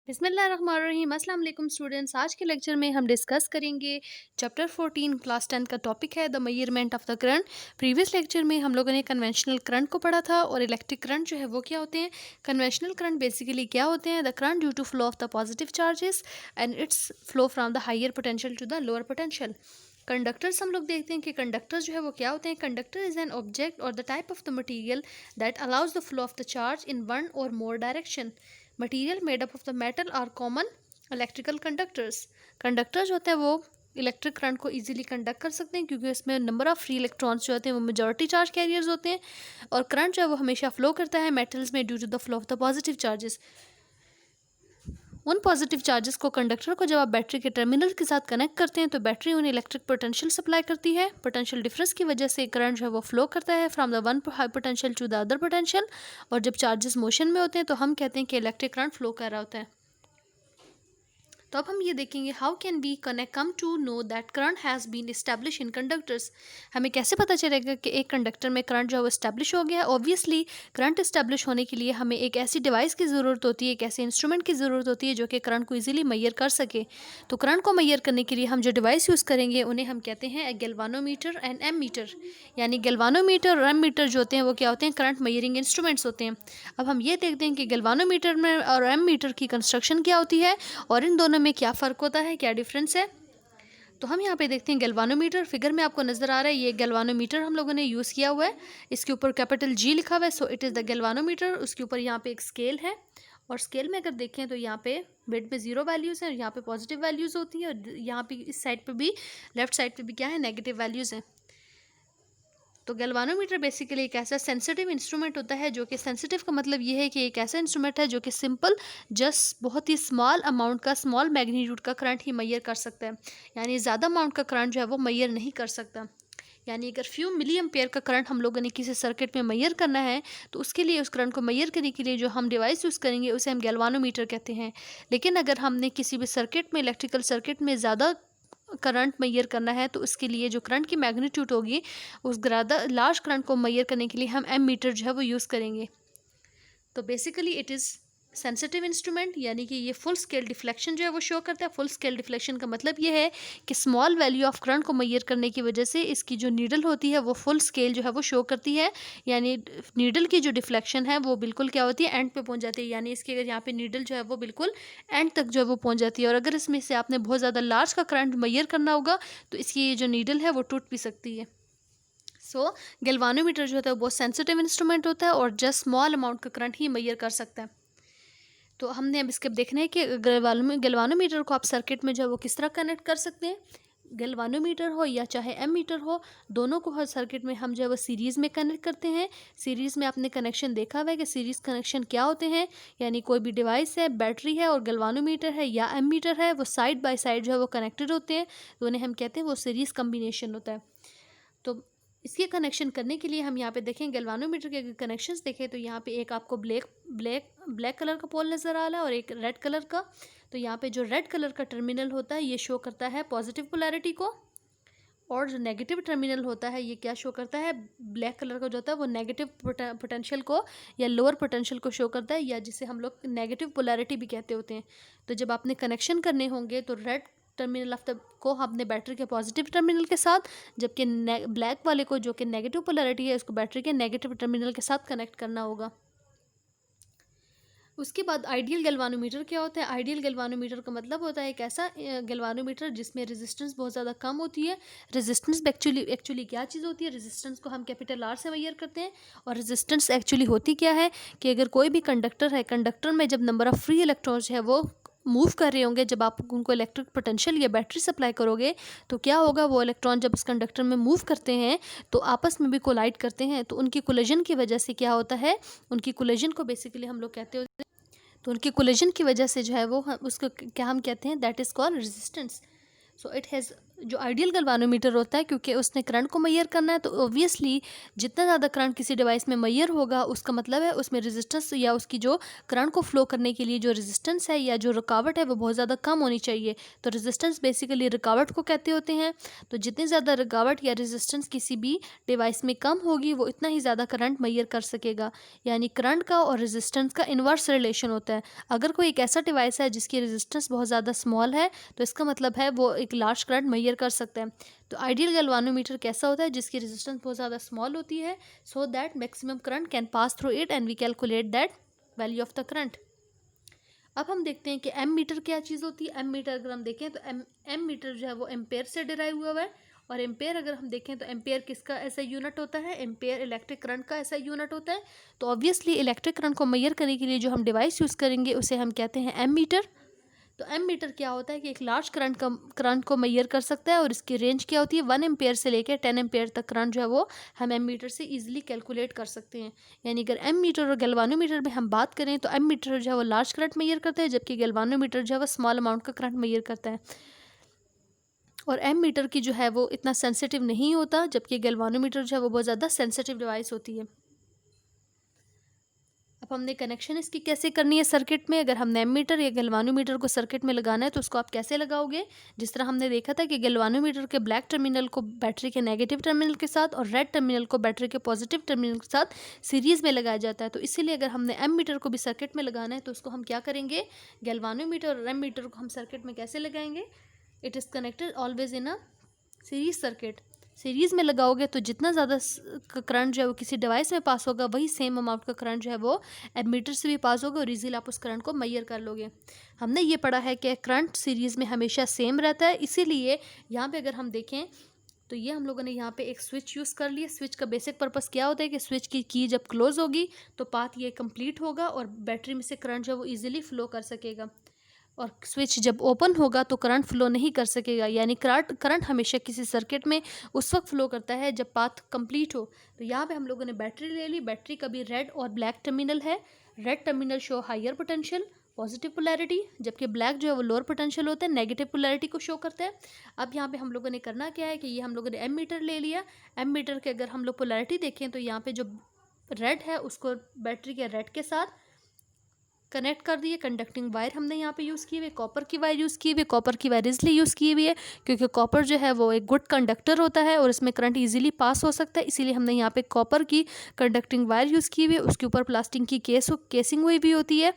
बिस्मिल्लाहिर्रहमानिर्रहीम। अस्सलाम वालेकुम स्टूडेंट्स। आज के लेक्चर में हम डिस्कस करेंगे चैप्टर 14 क्लास 10 का टॉपिक है the measurement of the current. Previous lecture में हम लोगों ने कन्वेंशनल करंट को पढ़ा था और इलेक्ट्रिक करंट जो है वो क्या होते हैं। कन्वेंशनल करंट बेसिकली क्या होते हैं, the current due to flow of the positive charges and its flow from the higher potential to the lower potential. Conductors हम लोग देखते हैं कि कंडक्टर्स जो है वो क्या होते हैं। कंडक्टर इज एन ऑब्जेक्ट और the type of the material that allows the flow of the charge in one or more direction. Material made up of the metal are common electrical conductors. Conductors होते हैं वो electric current को easily conduct कर सकते हैं क्योंकि इसमें number of free electrons जो होते हैं वो मेजॉरिटी चार्ज कैरियर्स होते हैं। और करंट जो है वो हमेशा फ्लो करता है मेटल्स में due to the flow of the positive charges. उन पॉजिटिव चार्जेस को कंडक्टर को जब आप बैटरी के टर्मिनल के साथ कनेक्ट करते हैं तो बैटरी उन्हें इलेक्ट्रिक पोटेंशियल सप्लाई करती है। पोटेंशियल डिफरेंस की वजह से करंट जो है वो फ्लो करता है from the one high potential to the other potential. और जब चार्जेस मोशन में होते हैं तो हम कहते हैं कि इलेक्ट्रिक करंट फ्लो कर रहा होता है। तो अब हम ये देखेंगे how can we come to know that current has been establish in conductors. हमें कैसे पता चलेगा कि एक कंडक्टर में करंट जो है वो इस्टेब्लिश हो गया है। ऑब्वियसली करंट इस्टेब्लिश होने के लिए हमें एक ऐसी डिवाइस की ज़रूरत होती है, एक ऐसे इंस्ट्रूमेंट की ज़रूरत होती है जो कि करंट को ईजिली मैयर कर सके। तो करंट को मैयर करने के लिए हम जो डिवाइस यूज़ करेंगे उन्हें हम कहते हैं गैल्वानोमीटर एंड एम मीटर। यानी गैल्वानोमीटर और एम मीटर जो होते हैं वो क्या होते हैं, करंट मैयरिंग इंस्ट्रूमेंट्स होते हैं। अब हम ये देखते हैं कि गैल्वानोमीटर में और एम मीटर की कंस्ट्रक्शन क्या होती है और इन दोनों में क्या फ़र्क होता है, क्या डिफरेंस है। तो हम यहाँ पे देखते हैं गैल्वानोमीटर। फिगर में आपको नज़र आ रहा है ये गैल्वानोमीटर हम लोगों ने यूज़ किया हुआ है। इसके ऊपर कैपिटल जी लिखा हुआ है, so it is the galvanometer. उसके ऊपर यहाँ पे एक स्केल है और स्केल में अगर देखें तो यहाँ पे मिड में ज़ीरो वैल्यूज़ हैं और यहाँ पे पॉजिटिव वैल्यूज़ होती हैं और यहाँ पे इस साइड पे भी, लेफ्ट साइड पे भी क्या है, नेगेटिव वैल्यूज़ हैं। तो गैल्वानोमीटर बेसिकली एक ऐसा सेंसिटिव इंस्ट्रूमेंट होता है जो कि सेंसिटिव का मतलब ये है कि एक ऐसा इंस्ट्रूमेंट है जो कि सिंपल जस्ट बहुत ही स्मॉल अमाउंट का, स्मॉल मैग्नीट्यूड का करंट ही मैयर कर सकता है। यानी ज़्यादा अमाउंट का करंट जो है वो मैयर नहीं कर सकता। यानी अगर फ्यू मिली एम्पेयर का करंट हम लोगों ने किसी सर्किट में मैयर करना है तो उसके लिए, उस करंट को मैयर करने के लिए जो हम डिवाइस यूज़ करेंगे उसे हम गैल्वानोमीटर कहते हैं। लेकिन अगर हमने किसी भी सर्किट में, इलेक्ट्रिकल सर्किट में ज़्यादा करंट मैयर करना है तो उसके लिए जो करंट की मैग्नीट्यूड होगी, उस ज़्यादा लार्ज करंट को मैयर करने के लिए हम एम मीटर जो है वो यूज़ करेंगे। तो basically it is sensitive instrument, यानी कि ये फुल स्केल डिफ्लेक्शन जो है वो शो करता है। फुल स्केल डिफ्लेक्शन का मतलब ये है कि स्मॉल वैल्यू ऑफ करंट को मैयर करने की वजह से इसकी जो नीडल होती है वो फुल स्केल जो है वो शो करती है। यानी नीडल की जो डिफ्लेक्शन है वो बिल्कुल क्या होती है, एंड पे पहुंच जाती है। यानी इसकी अगर यहाँ पे नीडल जो है वो बिल्कुल एंड तक जो है वो पहुंच जाती है। और अगर इसमें से आपने बहुत ज़्यादा लार्ज का करंट मैयर करना होगा तो इसकी ये जो नीडल है वो टूट भी सकती है। सो गैल्वानोमीटर जो होता है वो बहुत सेंसिटिव इंस्ट्रूमेंट होता है और जस्ट स्मॉल अमाउंट का करंट ही मैयर कर सकता है। तो हमने अब इसके देखना है कि गैल्वानोमीटर को आप सर्किट में जो है वो किस तरह कनेक्ट कर सकते हैं। गैल्वानोमीटर हो या चाहे एम मीटर हो, दोनों को हर सर्किट में हम जो है वो सीरीज़ में कनेक्ट करते हैं। सीरीज़ में आपने कनेक्शन देखा हुआ है कि सीरीज़ कनेक्शन क्या होते हैं। यानी कोई भी डिवाइस है, बैटरी है और गैल्वानोमीटर है या एम मीटर है, वो साइड बाय साइड जो है वो कनेक्टेड होते हैं, तो उन्हें हम कहते हैं वो सीरीज़ कम्बिनेशन होता है। तो इसके कनेक्शन करने के लिए हम यहाँ पे देखें, गैल्वानोमीटर के कनेक्शंस देखें तो यहाँ पे एक आपको ब्लैक ब्लैक ब्लैक कलर का पोल नज़र आ रहा है और एक रेड कलर का। तो यहाँ पे जो रेड कलर का टर्मिनल होता है ये शो करता है पॉजिटिव पोलैरिटी को, और जो नेगेटिव टर्मिनल होता है ये क्या शो करता है, ब्लैक कलर का जो होता है वो नेगेटिव पोटेंशियल को या लोअर पोटेंशियल को शो करता है, या जिसे हम लोग नेगेटिव पोलैरिटी भी कहते होते हैं। तो जब आपने कनेक्शन करने होंगे तो रेड टर्मिनल ऑफ द को हमने बैटरी के पॉजिटिव टर्मिनल के साथ, जबकि ब्लैक वाले को जो कि नेगेटिव पोलैरिटी है उसको बैटरी के नेगेटिव टर्मिनल के साथ कनेक्ट करना होगा। उसके बाद आइडियल गैल्वानोमीटर क्या होता है। आइडियल गैल्वानोमीटर का मतलब होता है एक ऐसा गैल्वानोमीटर जिसमें रेजिस्टेंस बहुत ज़्यादा कम होती है। रेजिस्टेंस एक्चुअली क्या चीज़ होती है, रेजिस्टेंस को हम कैपिटल आर से मैयर करते हैं। और रेजिस्टेंस एक्चुअली होती क्या है कि अगर कोई भी कंडक्टर है, कंडक्टर में जब नंबर ऑफ़ फ्री इलेक्ट्रॉन्स है वो मूव कर रहे होंगे, जब आप उनको इलेक्ट्रिक पोटेंशियल या बैटरी सप्लाई करोगे तो क्या होगा, वो इलेक्ट्रॉन जब इस कंडक्टर में मूव करते हैं तो आपस में भी कोलाइड करते हैं। तो उनकी कोलिजन की वजह से क्या होता है, उनकी कोलिजन को बेसिकली हम लोग कहते हैं, तो उनकी कोलिजन की वजह से जो है वो उसको क्या हम कहते हैं, that is called resistance. So it has जो आइडियल गैल्वानोमीटर होता है, क्योंकि उसने करंट को मेजर करना है, तो ऑब्वियसली जितना ज़्यादा करंट किसी डिवाइस में मेजर होगा उसका मतलब है उसमें रेजिस्टेंस या उसकी जो करंट को फ्लो करने के लिए जो रेजिस्टेंस है या जो रुकावट है वो बहुत ज़्यादा कम होनी चाहिए। तो रेजिस्टेंस बेसिकली रुकावट को कहते होते हैं। तो जितनी ज़्यादा रुकावट या रेजिस्टेंस किसी भी डिवाइस में कम होगी वो इतना ही ज़्यादा करंट मेजर कर सकेगा। यानी करंट का और रेजिस्टेंस का इन्वर्स रिलेशन होता है। अगर कोई एक ऐसा डिवाइस है जिसकी रेजिस्टेंस बहुत ज़्यादा स्मॉल है तो इसका मतलब है वो एक लार्ज करंट मेजर कर सकते हैं। तो आइडियल गैल्वानोमीटर कैसा होता है? जिसकी रेजिस्टेंस बहुत ज़्यादा स्मॉल होती है, so that maximum current can pass through it and we calculate that value of the current. अब हम देखते हैं कि एम मीटर क्या चीज़ होती है। एम मीटर अगर हम देखें तो एम मीटर जो है वो एम्पेयर से डिराइव हुआ है। और एम्पेयर अगर हम देखें तो एम्पेयर किसका ऐसा यूनिट होता है? एम्पेयर इलेक्ट्रिक करंट का ऐसा यूनिट होता है। तो ऑब्वियसली इलेक्ट्रिक करंट को मेजर करने के लिए जो हम डिवाइस यूज़ करेंगे उसे हम कहते हैं एम मीटर। तो एम मीटर क्या होता है कि एक लार्ज करंट को मेजर कर सकता है और इसकी रेंज क्या होती है? 1 एम्पेयर से लेकर 10 एम्पेयर तक करंट जो है वो हम एम मीटर से इजीली कैलकुलेट कर सकते हैं। यानी अगर एम मीटर और गैल्वानोमीटर में हम बात करें तो एम मीटर जो है वो लार्ज करंट मेजर करता है, जबकि गैल्वानोमीटर जो है वो स्मॉल अमाउंट का करंट मेजर करता है। और एम मीटर की जो है वो इतना सेंसिटिव नहीं होता, जबकि गैल्वानोमीटर जो है वो बहुत ज़्यादा सेंसिटिव डिवाइस होती है। अब हमने कनेक्शन इसकी कैसे करनी है सर्किट में। अगर हमने एमीटर या गैल्वानोमीटर को सर्किट में लगाना है तो उसको आप कैसे लगाओगे? जिस तरह हमने देखा था कि गैल्वानोमीटर के ब्लैक टर्मिनल को बैटरी के नेगेटिव टर्मिनल के साथ और रेड टर्मिनल को बैटरी के पॉजिटिव टर्मिनल के साथ सीरीज़ में लगाया जाता है। तो इसीलिए अगर हमने एम मीटर को भी सर्किट में लगाना है तो उसको हम क्या करेंगे? गैल्वानोमीटर और एम मीटर को हम सर्किट में कैसे लगाएंगे? It is connected always in a series circuit. Series में लगाओगे तो जितना ज़्यादा करंट जो है वो किसी डिवाइस में पास होगा वही सेम अमाउंट का करंट जो है वो एमीटर से भी पास होगा और इजीली आप उस करंट को मेजर कर लोगे। हमने ये पढ़ा है कि करंट सीरीज़ में हमेशा सेम रहता है, इसीलिए यहाँ पे अगर हम देखें तो ये हम लोगों ने यहाँ पे एक स्विच यूज़ कर लिया। स्विच का बेसिक पर्पस क्या होता है कि स्विच की जब क्लोज होगी तो पाथ ये कंप्लीट होगा और बैटरी में से करंट जो है वो ईजिली फ्लो कर सकेगा। और स्विच जब ओपन होगा तो करंट फ्लो नहीं कर सकेगा। यानी करंट हमेशा किसी सर्किट में उस वक्त फ्लो करता है जब पाथ कंप्लीट हो। तो यहाँ पे हम लोगों ने बैटरी ले ली। बैटरी का भी रेड और ब्लैक टर्मिनल है। Red terminal show higher potential positive polarity, जबकि ब्लैक जो है वो लोअर पोटेंशियल होता है, नेगेटिव पोलैरिटी को शो करता है। अब यहाँ पे हम लोगों ने करना क्या है कि ये हम लोगों ने एम मीटर ले लिया। एम मीटर के अगर हम लोग पोलैरिटी देखें तो यहाँ पे जो रेड है उसको बैटरी के रेड के साथ कनेक्ट कर दिए। कंडक्टिंग वायर हमने यहाँ पे यूज़ की हुई है, कॉपर की वायर यूज़ की हुई है। कॉपर की वायर इसलिए यूज़ की हुई है क्योंकि कॉपर जो है वो एक गुड कंडक्टर होता है और इसमें करंट इजीली पास हो सकता है, इसीलिए हमने यहाँ पे कॉपर की कंडक्टिंग वायर यूज़ की हुई है। उसके ऊपर प्लास्टिक की केसिंग हुई भी होती है।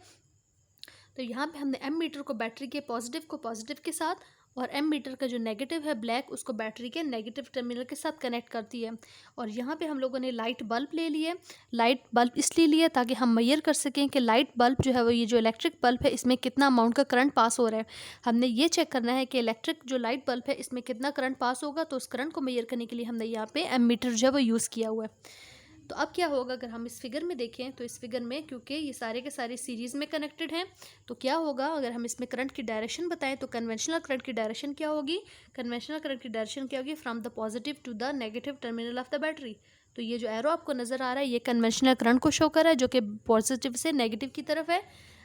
तो यहाँ पे हमने एम मीटर को बैटरी के पॉजिटिव के साथ और एम मीटर का जो नेगेटिव है ब्लैक उसको बैटरी के नेगेटिव टर्मिनल के साथ कनेक्ट करती है। और यहाँ पे हम लोगों ने लाइट बल्ब ले लिए। लाइट बल्ब इसलिए लिया ताकि हम मेजर कर सकें कि लाइट बल्ब जो है वो ये जो इलेक्ट्रिक बल्ब है इसमें कितना अमाउंट का करंट पास हो रहा है। हमने ये चेक करना है कि इलेक्ट्रिक जो लाइट बल्ब है इसमें कितना करंट पास होगा। तो उस करंट को मेजर करने के लिए हमने यहाँ पे एम मीटर जो है वो यूज़ किया हुआ है। तो अब क्या होगा अगर हम इस फिगर में देखें तो इस फिगर में क्योंकि ये सारे के सारे सीरीज़ में कनेक्टेड हैं तो क्या होगा अगर हम इसमें करंट की डायरेक्शन बताएं तो कन्वेंशनल करंट की डायरेक्शन क्या होगी? कन्वेंशनल करंट की डायरेक्शन क्या होगी? From the positive to the negative terminal of the battery. तो ये जो एरो आपको नज़र आ रहा है ये कन्वेंशनल करंट को शो कर रहा है जो कि पॉजिटिव से नेगेटिव की तरफ है।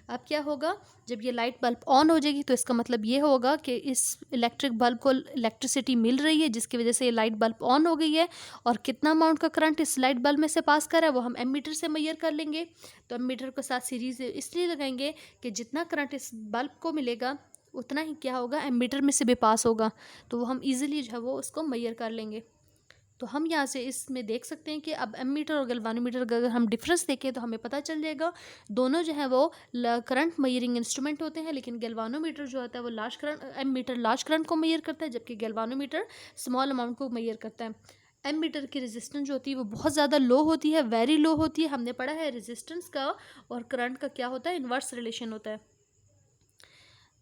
अब क्या होगा जब ये लाइट बल्ब ऑन हो जाएगी तो इसका मतलब ये होगा कि इस इलेक्ट्रिक बल्ब को इलेक्ट्रिसिटी मिल रही है जिसकी वजह से ये लाइट बल्ब ऑन हो गई है। और कितना अमाउंट का करंट इस लाइट बल्ब में से पास कर रहा है वो हम एमीटर से मेजर कर लेंगे। तो एमीटर के साथ सीरीज इसलिए लगाएंगे कि जितना करंट इस बल्ब को मिलेगा उतना ही क्या होगा एमीटर में से भी पास होगा, तो वो हम इजीली जो है वो उसको मेजर कर लेंगे। तो हम यहाँ से इसमें देख सकते हैं कि अब एमीटर और गैल्वानोमीटर का अगर हम डिफरेंस देखें तो हमें पता चल जाएगा। दोनों जो है वो करंट मेजरिंग इंस्ट्रूमेंट होते हैं, लेकिन गैल्वानोमीटर जो होता है वो large current, ammeter large current को मेजर करता है जबकि गैल्वानोमीटर स्मॉल अमाउंट को मेजर करता है। एमीटर की रेजिस्टेंस जो होती है वो बहुत ज़्यादा लो होती है, वेरी लो होती है। हमने पढ़ा है रेजिस्टेंस का और करंट का क्या होता है, इन्वर्स रिलेशन होता है।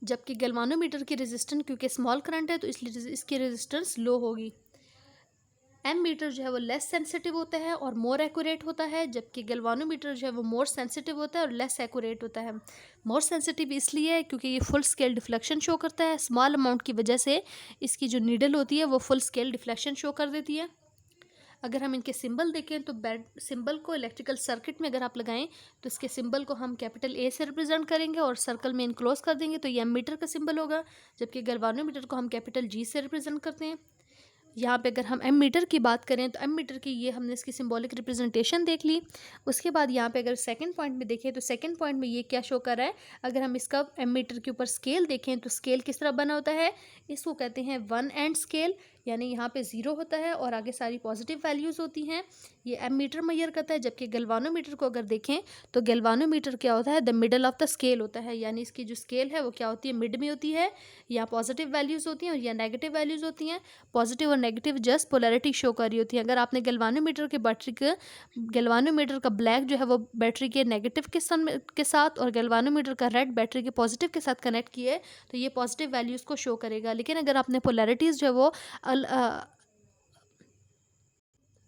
जबकि गैल्वानोमीटर की रेजिस्टेंस क्योंकि स्मॉल करंट है तो इसलिए इसकी रेजिस्टेंस लो होगी। एम मीटर जो है वो लेस सेंसिटिव होता है और मोर एक्यूरेट होता है, जबकि गैल्वानोमीटर जो है वो मोर सेंसिटिव होता है और लेस एक्यूरेट होता है। मोर सेंसिटिव इसलिए है क्योंकि ये फुल स्केल डिफ्लेक्शन शो करता है। स्मॉल अमाउंट की वजह से इसकी जो नीडल होती है वो फुल स्केल डिफ्लेक्शन शो कर देती है। अगर हम इनके सिंबल देखें तो बैट सिंबल को इलेक्ट्रिकल सर्किट में अगर आप लगाएं तो इसके सिंबल को हम कैपिटल ए से रिप्रेजेंट करेंगे और सर्कल में इनक्लोज कर देंगे, तो ये एमीटर का सिंबल होगा, जबकि गैल्वानोमीटर को हम कैपिटल जी से रिप्रेजेंट करते हैं। यहाँ पे अगर हम एम मीटर की बात करें तो एम मीटर की ये हमने इसकी सिंबॉलिक रिप्रेजेंटेशन देख ली। उसके बाद यहाँ पे अगर सेकंड पॉइंट में देखें तो सेकंड पॉइंट में ये क्या शो कर रहा है, अगर हम इसका एम मीटर के ऊपर स्केल देखें तो स्केल किस तरह बना होता है, इसको कहते हैं वन एंड स्केल, यानी यहाँ पे ज़ीरो होता है और आगे सारी पॉजिटिव वैल्यूज़ होती हैं। ये एम मीटर मेजर करता है, जबकि गैल्वानोमीटर को अगर देखें तो गैल्वानोमीटर क्या होता है, the middle of the scale होता है, यानी इसकी जो स्केल है वो क्या होती है, मिड में होती है। या पॉजिटिव वैल्यूज़ होती हैं और या नेगेटिव वैल्यूज़ होती हैं। पॉजिटिव और नेगेटिव जस्ट पोलैरिटी शो कर रही होती है। अगर आपने गैल्वानोमीटर का ब्लैक जो है वो बैटरी के नेगेटिव के साथ और गैल्वानोमीटर का रेड बैटरी के पॉजिटिव के साथ कनेक्ट किए तो ये पॉजिटिव वैल्यूज़ को शो करेगा। लेकिन अगर आपने पोलैरिटीज़ जो है वो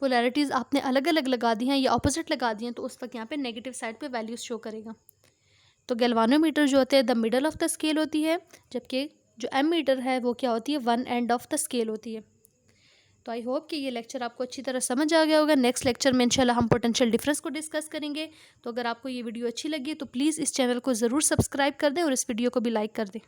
पोलैरिटीज़ आपने अलग अलग लगा दी हैं या ऑपोजिट लगा दी हैं तो उस वक्त यहाँ पे नेगेटिव साइड पे वैल्यूज़ शो करेगा। तो गैल्वानोमीटर जो होते हैं the middle of the scale होती है, जबकि जो एम मीटर है वो क्या होती है, one end of the scale होती है। तो आई होप कि ये लेक्चर आपको अच्छी तरह समझ आ गया होगा। नेक्स्ट लेक्चर में इंशाल्लाह हम पोटेंशियल डिफरेंस को डिस्कस करेंगे। तो अगर आपको ये वीडियो अच्छी लगी तो प्लीज़ इस चैनल को ज़रूर सब्सक्राइब कर दें और इस वीडियो को भी लाइक कर दें।